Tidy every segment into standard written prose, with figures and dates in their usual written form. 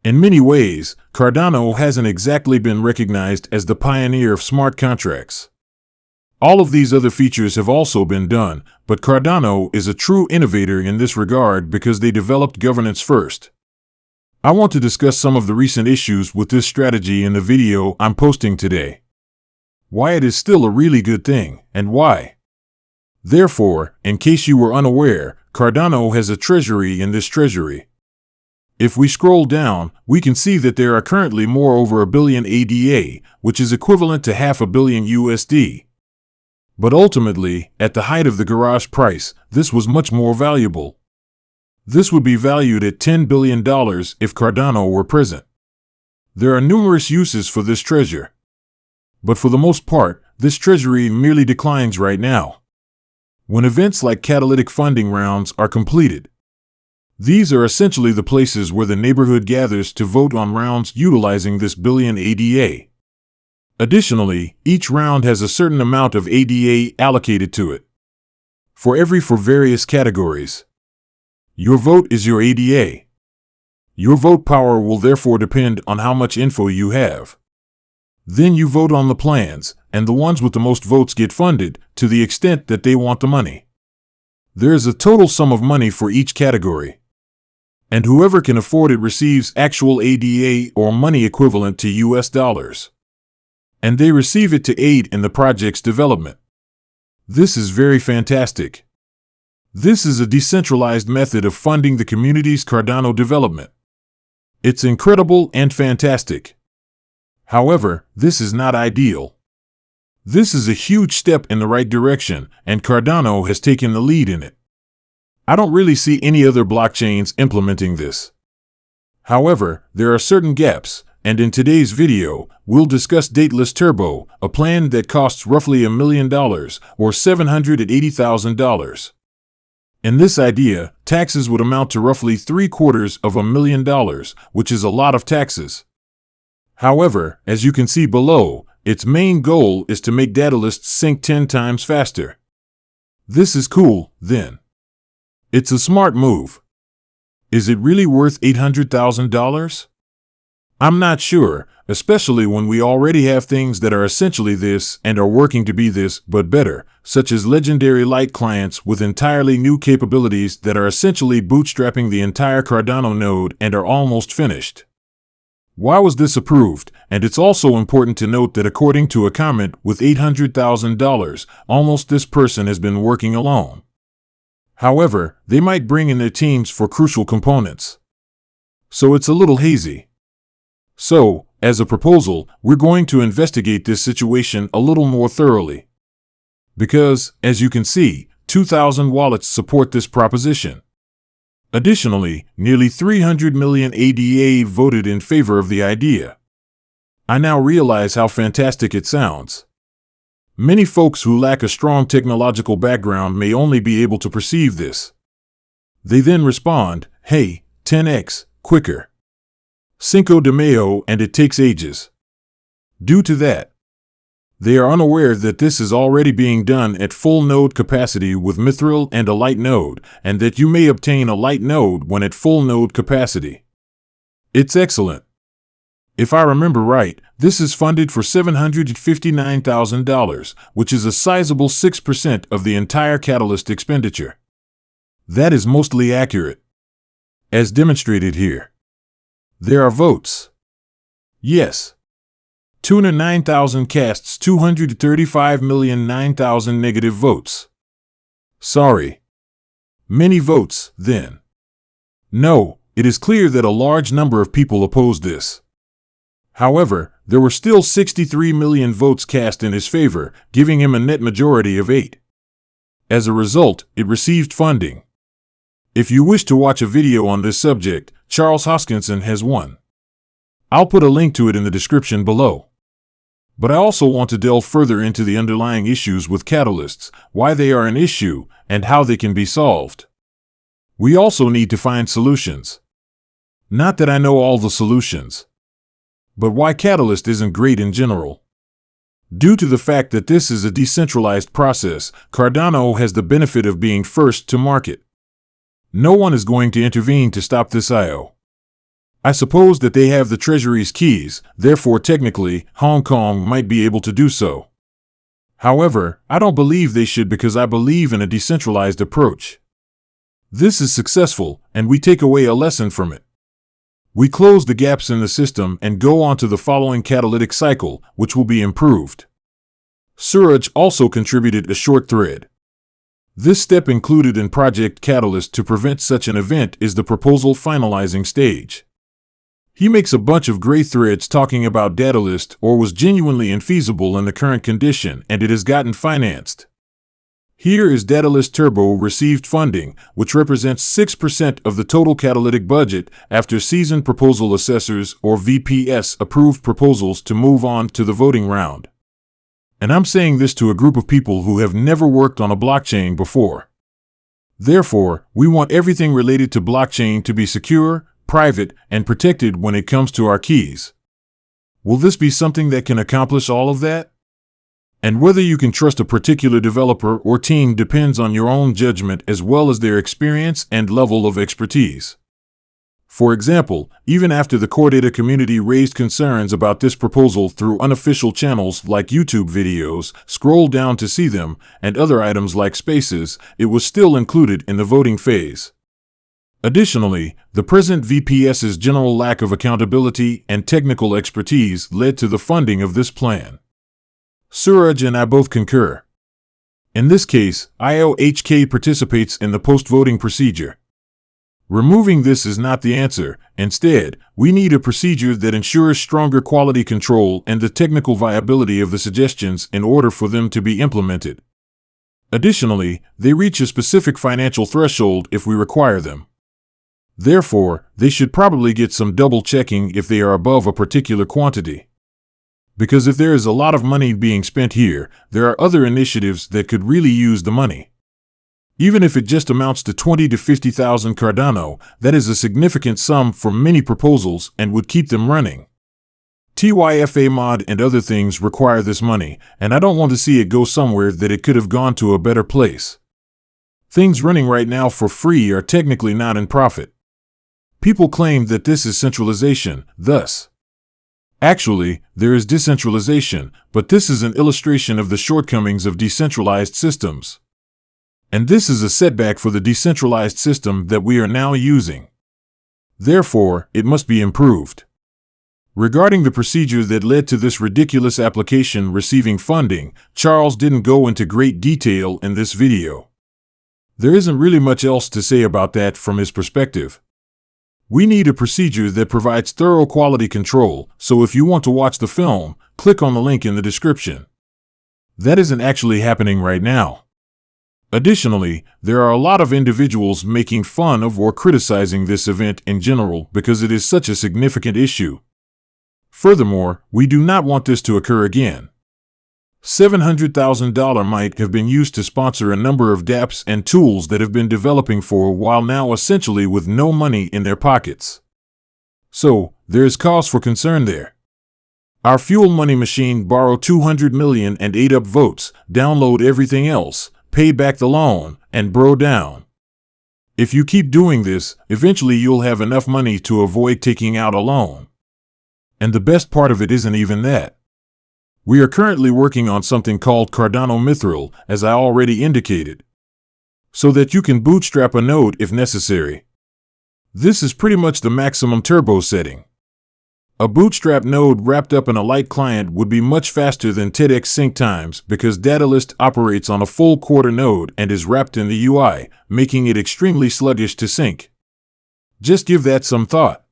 In many ways, Cardano hasn't exactly been recognized as the pioneer of smart contracts. All of these other features have also been done, but Cardano is a true innovator in this regard because they developed governance first. I want to discuss some of the recent issues with this strategy in the video I'm posting today. Why it is still a really good thing, and why. Therefore, in case you were unaware, Cardano has a treasury in this treasury. If we scroll down, we can see that there are currently more over a billion ADA, which is equivalent to $500 million USD. But ultimately, at the height of the garage price, this was much more valuable. This would be valued at $10 billion if Cardano were present. There are numerous uses for this treasure. But for the most part, this treasury merely declines right now. When events like catalytic funding rounds are completed, these are essentially the places where the neighborhood gathers to vote on rounds utilizing this billion ADA. Additionally, each round has a certain amount of ADA allocated to it. For various categories. Your vote is your ADA. Your vote power will therefore depend on how much info you have. Then you vote on the plans, and the ones with the most votes get funded to the extent that they want the money. There is a total sum of money for each category. And whoever can afford it receives actual ADA or money equivalent to US dollars. And they receive it to aid in the project's development. This is very fantastic. This is a decentralized method of funding the community's Cardano development. It's incredible and fantastic. However, this is not ideal. This is a huge step in the right direction, and Cardano has taken the lead in it. I don't really see any other blockchains implementing this. However, there are certain gaps, and in today's video, we'll discuss Dateless Turbo, a plan that costs roughly $1 million or $780,000. In this idea, taxes would amount to roughly $750,000, which is a lot of taxes. However, as you can see below, its main goal is to make data lists sync 10 times faster. This is cool, then. It's a smart move. Is it really worth $800,000? I'm not sure, especially when we already have things that are essentially this and are working to be this but better, such as legendary light clients with entirely new capabilities that are essentially bootstrapping the entire Cardano node and are almost finished. Why was this approved? And it's also important to note that according to a comment with $800,000, almost this person has been working alone. However, they might bring in their teams for crucial components. So it's a little hazy. So, as a proposal, we're going to investigate this situation a little more thoroughly. Because, as you can see, 2,000 wallets support this proposition. Additionally, nearly 300 million ADA voted in favor of the idea. I now realize how fantastic it sounds. Many folks who lack a strong technological background may only be able to perceive this. They then respond, hey, 10x, quicker. Cinco de Mayo, and it takes ages. Due to that, they are unaware that this is already being done at full node capacity with Mithril and a light node, and that you may obtain a light node when at full node capacity. It's excellent. If I remember right, this is funded for $759,000, which is a sizable 6% of the entire catalyst expenditure. That is mostly accurate. As demonstrated here. There are votes. Yes. Tuna 9,000 casts 235,009,000 negative votes. Sorry. Many votes, then. No, it is clear that a large number of people oppose this. However, there were still 63 million votes cast in his favor, giving him a net majority of 8. As a result, it received funding. If you wish to watch a video on this subject, Charles Hoskinson has one. I'll put a link to it in the description below. But I also want to delve further into the underlying issues with catalysts, why they are an issue, and how they can be solved. We also need to find solutions. Not that I know all the solutions. But why Catalyst isn't great in general. Due to the fact that this is a decentralized process, Cardano has the benefit of being first to market. No one is going to intervene to stop this IO. I suppose that they have the Treasury's keys, therefore technically, Hong Kong might be able to do so. However, I don't believe they should because I believe in a decentralized approach. This is successful, and we take away a lesson from it. We close the gaps in the system and go on to the following catalytic cycle, which will be improved. Suraj also contributed a short thread. This step included in Project Catalyst to prevent such an event is the proposal finalizing stage. He makes a bunch of gray threads talking about Datalist or was genuinely infeasible in the current condition and it has gotten financed. Here is Datalist Turbo received funding, which represents 6% of the total catalytic budget after seasoned proposal assessors or VPS approved proposals to move on to the voting round. And I'm saying this to a group of people who have never worked on a blockchain before. Therefore, we want everything related to blockchain to be secure, private, and protected when it comes to our keys. Will this be something that can accomplish all of that? And whether you can trust a particular developer or team depends on your own judgment as well as their experience and level of expertise. For example, even after the core data community raised concerns about this proposal through unofficial channels like YouTube videos, scroll down to see them, and other items like spaces, it was still included in the voting phase. Additionally, the present VPS's general lack of accountability and technical expertise led to the funding of this plan. Suraj and I both concur. In this case, IOHK participates in the post-voting procedure. Removing this is not the answer. Instead, we need a procedure that ensures stronger quality control and the technical viability of the suggestions in order for them to be implemented. Additionally, they reach a specific financial threshold if we require them. Therefore, they should probably get some double checking if they are above a particular quantity. Because if there is a lot of money being spent here, there are other initiatives that could really use the money. Even if it just amounts to 20 to 50,000 Cardano, that is a significant sum for many proposals and would keep them running. TYFA mod and other things require this money, and I don't want to see it go somewhere that it could have gone to a better place. Things running right now for free are technically not in profit. People claim that this is centralization, thus. Actually, there is decentralization, but this is an illustration of the shortcomings of decentralized systems. And this is a setback for the decentralized system that we are now using. Therefore, it must be improved. Regarding the procedure that led to this ridiculous application receiving funding, Charles didn't go into great detail in this video. There isn't really much else to say about that from his perspective. We need a procedure that provides thorough quality control, so if you want to watch the film, click on the link in the description. That isn't actually happening right now. Additionally, there are a lot of individuals making fun of or criticizing this event in general because it is such a significant issue. Furthermore, we do not want this to occur again. $700,000 might have been used to sponsor a number of dApps and tools that have been developing for a while now, essentially with no money in their pockets. So, there is cause for concern there. Our fuel money machine borrowed 200 million and ate up votes, download everything else, pay back the loan, and bro down. If you keep doing this, eventually you'll have enough money to avoid taking out a loan. And the best part of it isn't even that. We are currently working on something called Cardano Mithril, as I already indicated, so that you can bootstrap a node if necessary. This is pretty much the maximum turbo setting. A bootstrap node wrapped up in a light client would be much faster than TEDx sync times because Datalist operates on a full quarter node and is wrapped in the UI, making it extremely sluggish to sync. Just give that some thought.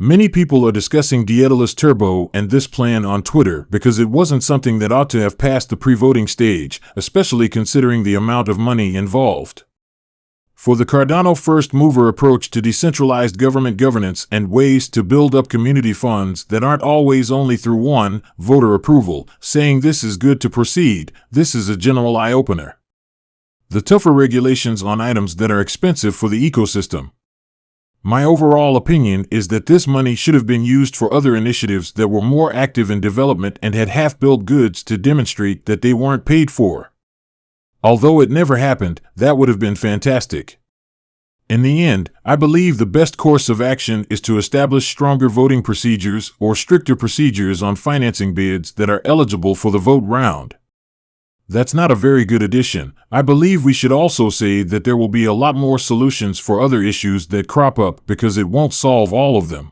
Many people are discussing Datalist Turbo and this plan on Twitter because it wasn't something that ought to have passed the pre-voting stage, especially considering the amount of money involved. For the Cardano first mover approach to decentralized government governance and ways to build up community funds that aren't always only through one, voter approval, saying this is good to proceed, this is a general eye-opener. The tougher regulations on items that are expensive for the ecosystem. My overall opinion is that this money should have been used for other initiatives that were more active in development and had half-built goods to demonstrate that they weren't paid for. Although it never happened, that would have been fantastic. In the end, I believe the best course of action is to establish stronger voting procedures or stricter procedures on financing bids that are eligible for the vote round. That's not a very good addition. I believe we should also say that there will be a lot more solutions for other issues that crop up because it won't solve all of them.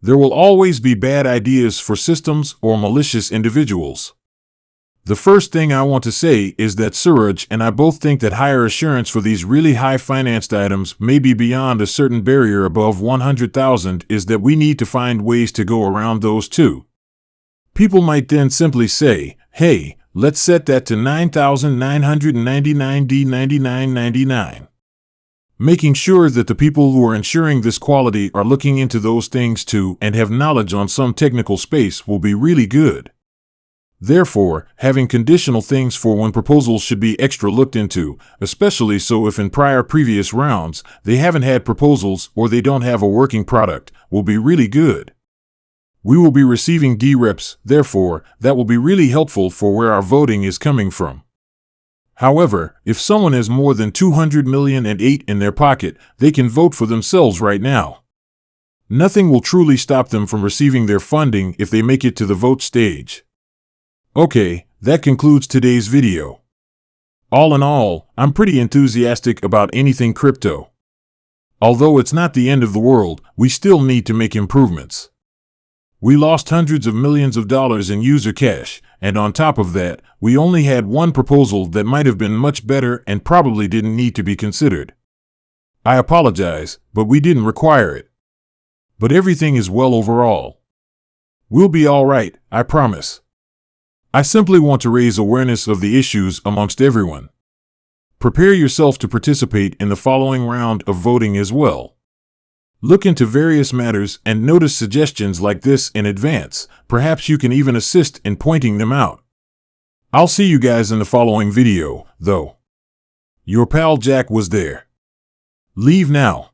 There will always be bad ideas for systems or malicious individuals. The first thing I want to say is that Suraj and I both think that higher assurance for these really high financed items may be beyond a certain barrier above 100,000 is that we need to find ways to go around those too. People might then simply say, hey, let's set that to 9,999 D99.99. Making sure that the people who are ensuring this quality are looking into those things too and have knowledge on some technical space will be really good. Therefore, having conditional things for when proposals should be extra looked into, especially so if in previous rounds they haven't had proposals or they don't have a working product, will be really good. We will be receiving D-reps, therefore, that will be really helpful for where our voting is coming from. However, if someone has more than 200 million and 8 in their pocket, they can vote for themselves right now. Nothing will truly stop them from receiving their funding if they make it to the vote stage. Okay, that concludes today's video. All in all, I'm pretty enthusiastic about anything crypto. Although it's not the end of the world, we still need to make improvements. We lost hundreds of millions of dollars in user cash, and on top of that, we only had one proposal that might have been much better and probably didn't need to be considered. I apologize, but we didn't require it. But everything is well overall. We'll be all right, I promise. I simply want to raise awareness of the issues amongst everyone. Prepare yourself to participate in the following round of voting as well. Look into various matters and notice suggestions like this in advance. Perhaps you can even assist in pointing them out. I'll see you guys in the following video, though. Your pal Jack was there. Leave now.